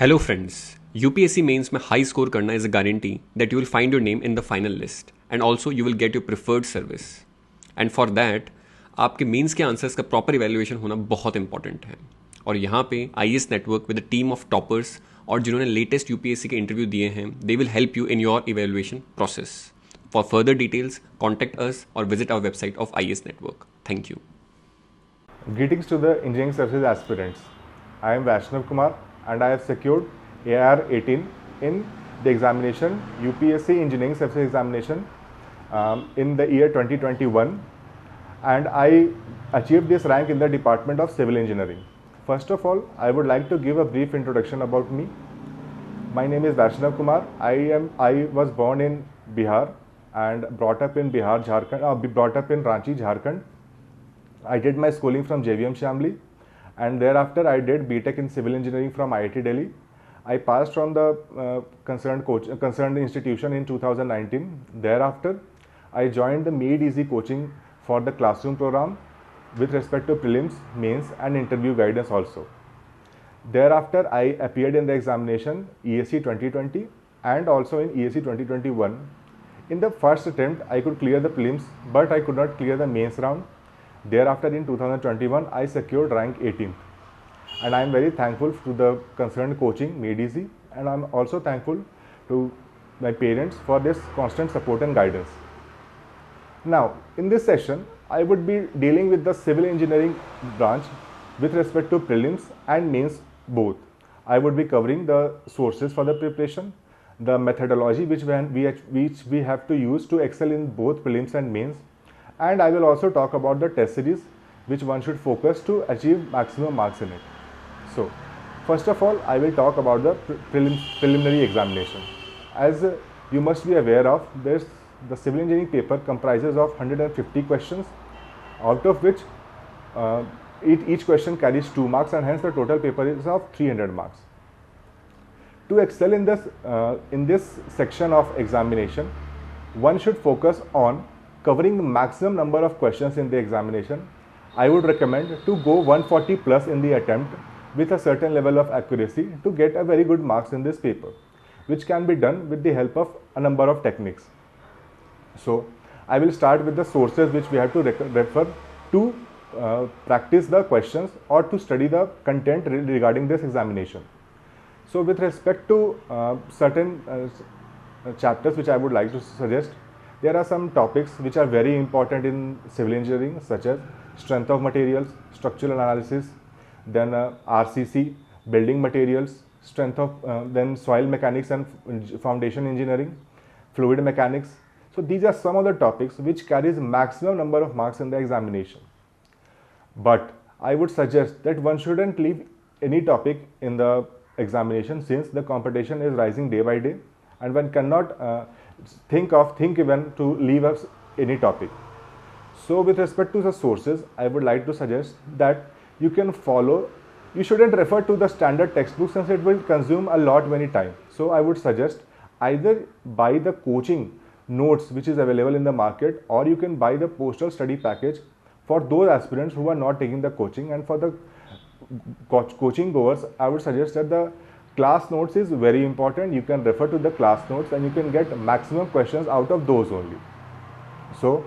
Hello friends, UPSC mains में high score करना is a guarantee that you will find your name in the final list and also you will get your preferred service. And for that, आपके mains के answers का proper evaluation होना बहुत important है. और यहाँ पे IAS network with the team of toppers और जिन्होंने लेटेस्ट यूपीएससी के इंटरव्यू दिए हैं, they will help you in your evaluation process. For further details contact us और visit our website of IAS network. Thank you. Greetings to the engineering services aspirants. I am Vaishnav Kumar and I have secured AR 18 in the examination UPSC Engineering Services Examination in the year 2021, and I achieved this rank in the Department of Civil Engineering. First of all, I would like to give a brief introduction about me. My name is Vaishnav Kumar. I was born in Bihar and brought up in Bihar, Jharkhand. Brought up in Ranchi, Jharkhand. I did my schooling from JVM Shamli, and thereafter I did BTech in Civil Engineering from IIT Delhi. I passed from the concerned institution in 2019. Thereafter, I joined the Made Easy coaching for the classroom program with respect to prelims, mains and interview guidance also. Thereafter, I appeared in the examination ESC 2020 and also in ESC 2021. In the first attempt, I could clear the prelims, but I could not clear the mains round. Thereafter, in 2021, I secured rank 18th, and I am very thankful to the concerned coaching Made Easy, and I am also thankful to my parents for this constant support and guidance. Now, in this session, I would be dealing with the civil engineering branch with respect to prelims and mains both. I would be covering the sources for the preparation, the methodology which we have to use to excel in both prelims and mains, and I will also talk about the test series which one should focus to achieve maximum marks in it. So, first of all, I will talk about the preliminary examination. As you must be aware of, the civil engineering paper comprises of 150 questions, out of which each question carries 2 marks, and hence the total paper is of 300 marks. To excel in this section of examination, one should focus on covering the maximum number of questions in the examination. I would recommend to go 140 plus in the attempt with a certain level of accuracy to get a very good marks in this paper, which can be done with the help of a number of techniques. So, I will start with the sources which we have to refer to practice the questions or to study the content regarding this examination. So, with respect to certain chapters which I would like to suggest, there are some topics which are very important in civil engineering, such as strength of materials, structural analysis, then RCC, building materials, strength of then soil mechanics and foundation engineering, fluid mechanics. So these are some of the topics which carries maximum number of marks in the examination. But I would suggest that one shouldn't leave any topic in the examination, since the competition is rising day by day, and one cannot think even to leave us any topic. So with respect to the sources, I would like to suggest that you shouldn't refer to the standard textbook, since it will consume a lot many time. So I would suggest either buy the coaching notes which is available in the market, or you can buy the postal study package for those aspirants who are not taking the coaching. And for the coaching goers, I would suggest that the class notes is very important. You can refer to the class notes and you can get maximum questions out of those only. So,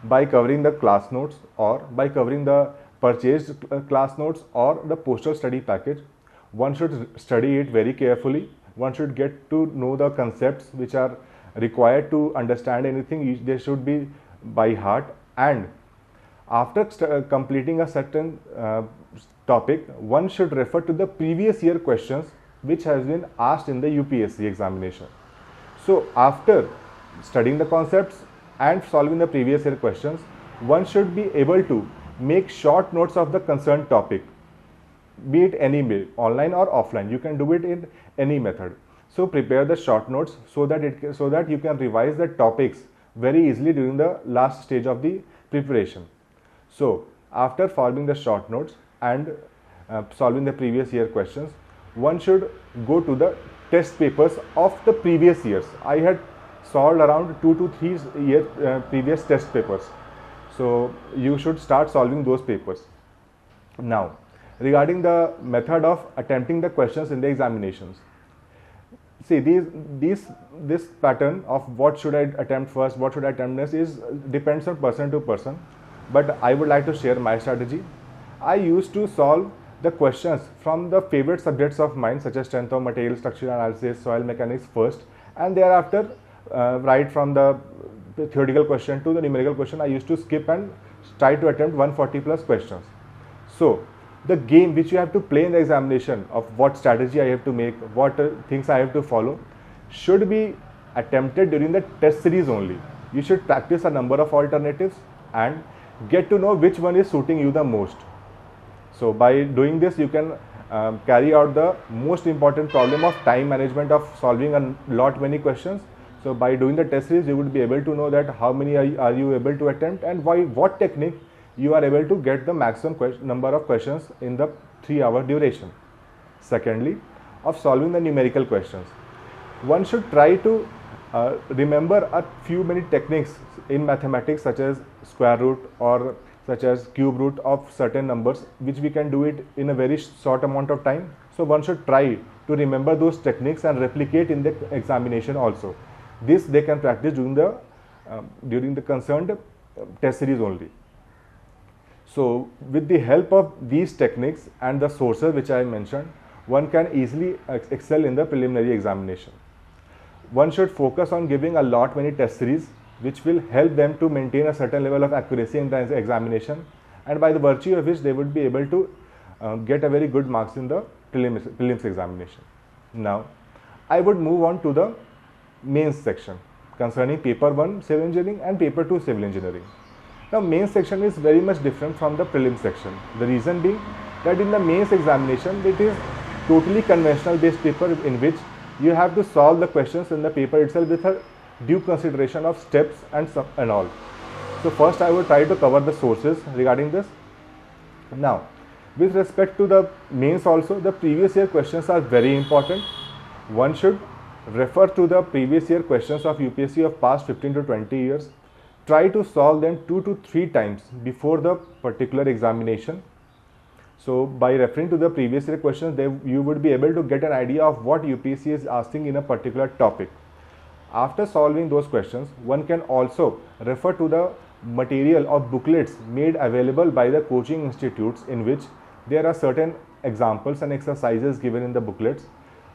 by covering the class notes or by covering the purchased class notes or the postal study package, one should study it very carefully. One should get to know the concepts which are required to understand anything. They should be by heart, and after completing a certain topic, one should refer to the previous year questions which has been asked in the UPSC examination. So after studying the concepts and solving the previous year questions, one should be able to make short notes of the concerned topic, be it any way, online or offline. You can do it in any method. So prepare the short notes so that you can revise the topics very easily during the last stage of the preparation. So after forming the short notes and solving the previous year questions, one should go to the test papers of the previous years. I had solved around 2 to 3 previous test papers. So you should start solving those papers. Now, regarding the method of attempting the questions in the examinations. See, this pattern of what should I attempt first, what should I attempt next is depends on person to person. But I would like to share my strategy. I used to solve the questions from the favorite subjects of mine, such as strength of material, structural analysis, soil mechanics first, and thereafter right from the theoretical question to the numerical question, I used to skip and try to attempt 140 plus questions. So the game which you have to play in the examination of what strategy I have to make, what things I have to follow, should be attempted during the test series only. You should practice a number of alternatives and get to know which one is suiting you the most. So by doing this, you can carry out the most important problem of time management of solving a lot many questions. So by doing the test series, you would be able to know that how many are you able to attempt, and what technique you are able to get the maximum number of questions in the 3-hour duration. Secondly, of solving the numerical questions, one should try to remember a few many techniques in mathematics, such as square root or such as cube root of certain numbers, which we can do it in a very short amount of time. So one should try to remember those techniques and replicate in the examination also. This they can practice during the concerned test series only. So with the help of these techniques and the sources which I mentioned, one can easily excel in the preliminary examination. One should focus on giving a lot many test series, which will help them to maintain a certain level of accuracy in the examination, and by the virtue of which they would be able to get a very good marks in the prelims examination. Now, I would move on to the mains section concerning paper 1 civil engineering and paper 2 civil engineering. Now, mains section is very much different from the prelims section. The reason being that in the mains examination, it is totally conventional based paper in which you have to solve the questions in the paper itself with a due consideration of steps and all. So first I will try to cover the sources regarding this. Now, with respect to the mains also, the previous year questions are very important. One should refer to the previous year questions of UPSC of past 15 to 20 years. Try to solve them 2 to 3 times before the particular examination. So by referring to the previous year questions, you would be able to get an idea of what UPSC is asking in a particular topic. After solving those questions, one can also refer to the material or booklets made available by the coaching institutes, in which there are certain examples and exercises given in the booklets.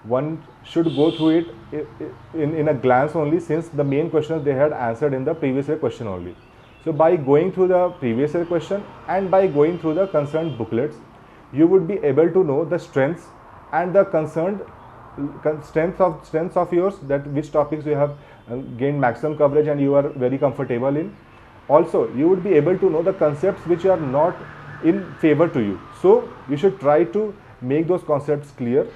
One should go through it in a glance only, since the main questions they had answered in the previous year question only. So by going through the previous year question and by going through the concerned booklets, you would be able to know the strengths and the concerned strengths of yours, that which topics you have gained maximum coverage and you are very comfortable in. Also, you would be able to know the concepts which are not in favor to you. So you should try to make those concepts clear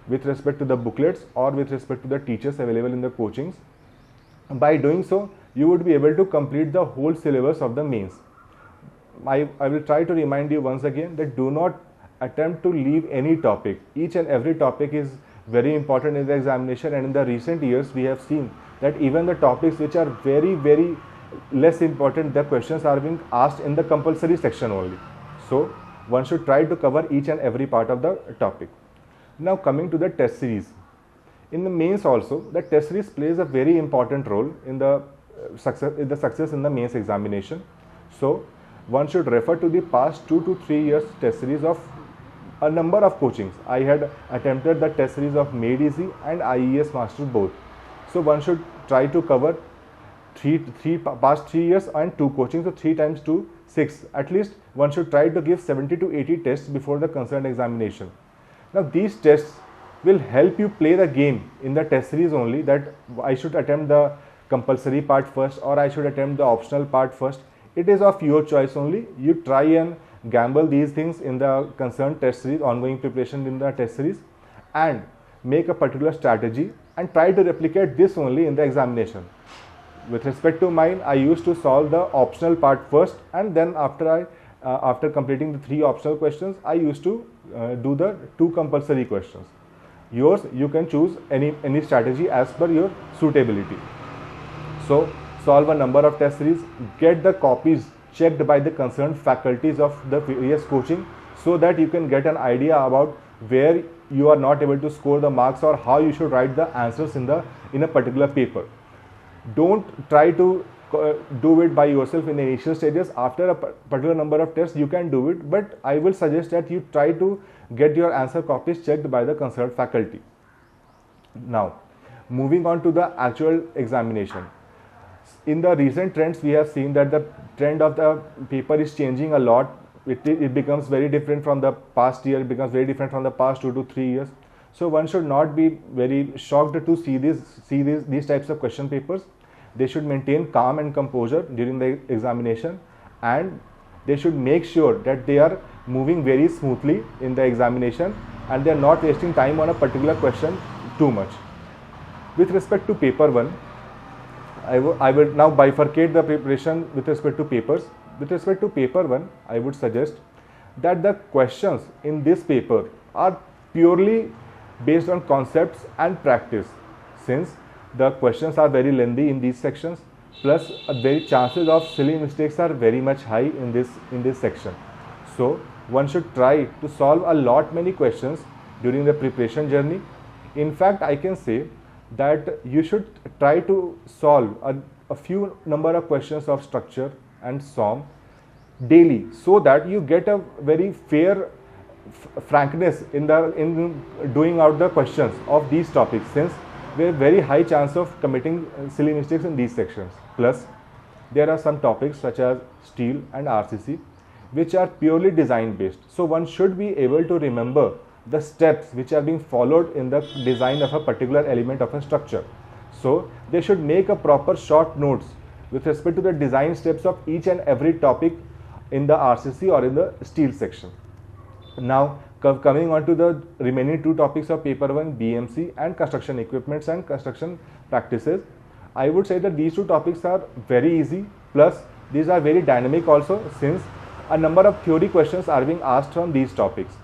with respect to the booklets or with respect to the teachers available in the coachings. By doing so, you would be able to complete the whole syllabus of the mains. I will try to remind you once again that do not attempt to leave any topic. Each and every topic is very important in the examination, and in the recent years we have seen that even the topics which are very less important, the questions are being asked in the compulsory section only. So one should try to cover each and every part of the topic. Now coming to the test series. In the mains also, the test series plays a very important role in the success in the mains examination. So one should refer to the past 2 to 3 years test series of a number of coachings. I had attempted the test series of Made Easy and IES Master both. So one should try to cover past 3 years and 2 coachings, so 3 times 2, 6. At least one should try to give 70 to 80 tests before the concerned examination. Now these tests will help you play the game in the test series only, that I should attempt the compulsory part first or I should attempt the optional part first. It is of your choice only. You try and gamble these things in the concerned test series, ongoing preparation in the test series, and make a particular strategy and try to replicate this only in the examination. With respect to mine, I used to solve the optional part first, and then after completing the 3 optional questions, I used to do the 2 compulsory questions. Yours, you can choose any strategy as per your suitability. So solve a number of test series, get the copies checked by the concerned faculties of the various coaching, so that you can get an idea about where you are not able to score the marks or how you should write the answers in a particular paper. Don't try to do it by yourself in the initial stages. After a particular number of tests you can do it, but I will suggest that you try to get your answer copies checked by the concerned faculty. Now, moving on to the actual examination. In the recent trends, we have seen that the trend of the paper is changing a lot. It becomes very different from the past year, it becomes very different from the past 2 to 3 years. So one should not be very shocked to see these types of question papers. They should maintain calm and composure during the examination, and they should make sure that they are moving very smoothly in the examination and they are not wasting time on a particular question too much. With respect to paper 1, I will now bifurcate the preparation with respect to papers. With respect to paper 1, I would suggest that the questions in this paper are purely based on concepts and practice, since the questions are very lengthy in these sections, plus the chances of silly mistakes are very much high in this section. So one should try to solve a lot many questions during the preparation journey. In fact, I can say that you should try to solve a few number of questions of structure and SOM daily, so that you get a very fair frankness in doing out the questions of these topics, since there is very high chance of committing silly mistakes in these sections. Plus, there are some topics such as steel and RCC which are purely design based, so one should be able to remember the steps which are being followed in the design of a particular element of a structure. So they should make a proper short notes with respect to the design steps of each and every topic in the RCC or in the steel section. Now coming on to the remaining 2 topics of paper 1, BMC and construction equipments and construction practices, I would say that these 2 topics are very easy, plus these are very dynamic also, since a number of theory questions are being asked from these topics.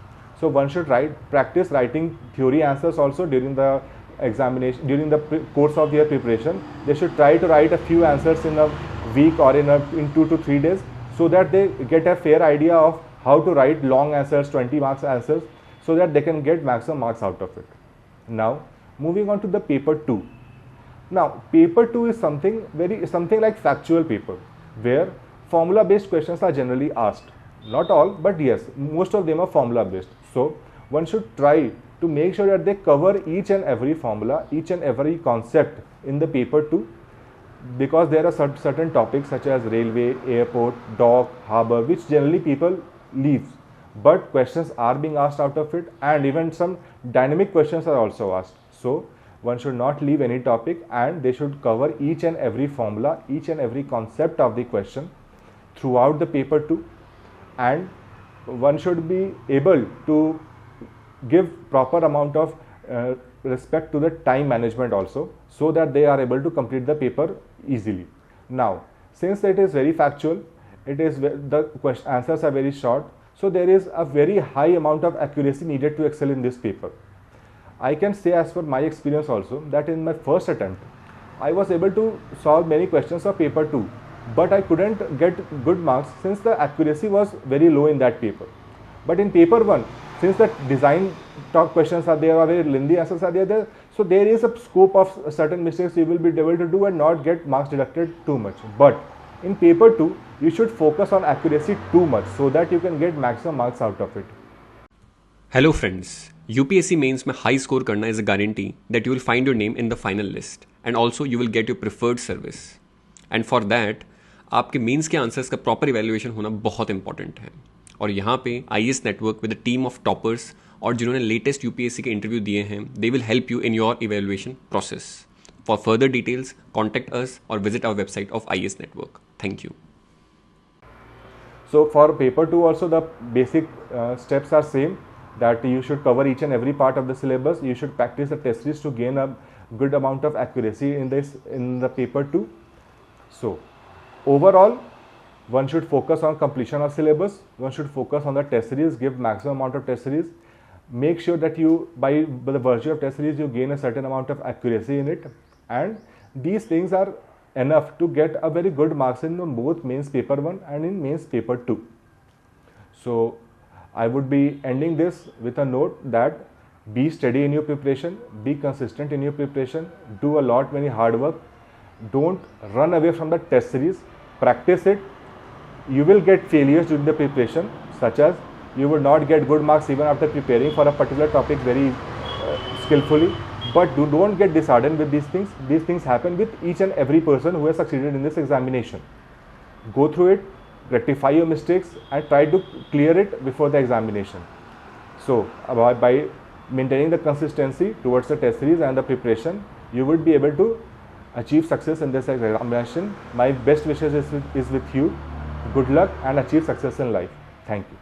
So one should practice writing theory answers also during the examination, during the course of their preparation. They should try to write a few answers in a week or in 2 to 3 days, so that they get a fair idea of how to write long answers, 20 marks answers, so that they can get maximum marks out of it. Now moving on to the paper 2. Now paper 2 is something like factual paper, where formula based questions are generally asked. Not all, but yes, most of them are formula based. So one should try to make sure that they cover each and every formula, each and every concept in the paper 2, because there are certain topics such as railway, airport, dock, harbour, which generally people leave, but questions are being asked out of it, and even some dynamic questions are also asked. So one should not leave any topic, and they should cover each and every formula, each and every concept of the question throughout the paper 2, and one should be able to give proper amount of respect to the time management also, so that they are able to complete the paper easily. Now since it is very factual, the answers are very short, so there is a very high amount of accuracy needed to excel in this paper. I can say, as per my experience also, that in my first attempt I was able to solve many questions of paper 2, but I couldn't get good marks since the accuracy was very low in that paper. But in paper 1, since the design talk questions are there, or very lengthy answers are there, so there is a scope of certain mistakes you will be able to do and not get marks deducted too much. But in paper 2, you should focus on accuracy too much, so that you can get maximum marks out of it. Hello friends, UPSC mains में high score करना is a guarantee that you will find your name in the final list, and also you will get your preferred service. And for that, आपके mains के answers का proper evaluation होना बहुत important है. और यहाँ पे IAS network with a team of toppers और जिन्होंने लेटेस्ट UPSC के इंटरव्यू दिए हैं, they will help you in your evaluation process. For further details contact us और visit our website of IAS network. Thank you. So for paper 2 also the basic steps are same, that you should cover each and every part of the syllabus. You should practice the test series to gain a good amount of accuracy in the paper 2. So overall, one should focus on completion of syllabus. One should focus on the test series, give maximum amount of test series. Make sure that you, by the virtue of test series, you gain a certain amount of accuracy in it. And these things are enough to get a very good marks in both mains paper 1 and in mains paper 2. So I would be ending this with a note that be steady in your preparation, be consistent in your preparation, do a lot many hard work, don't run away from the test series, practice it. You will get failures during the preparation, such as you will not get good marks even after preparing for a particular topic very skillfully, but don't get disheartened with these things. These things happen with each and every person who has succeeded in this examination. Go through it, rectify your mistakes and try to clear it before the examination. So by maintaining the consistency towards the test series and the preparation, you would be able to achieve success in this examination. My best wishes is with you. Good luck and achieve success in life. Thank you.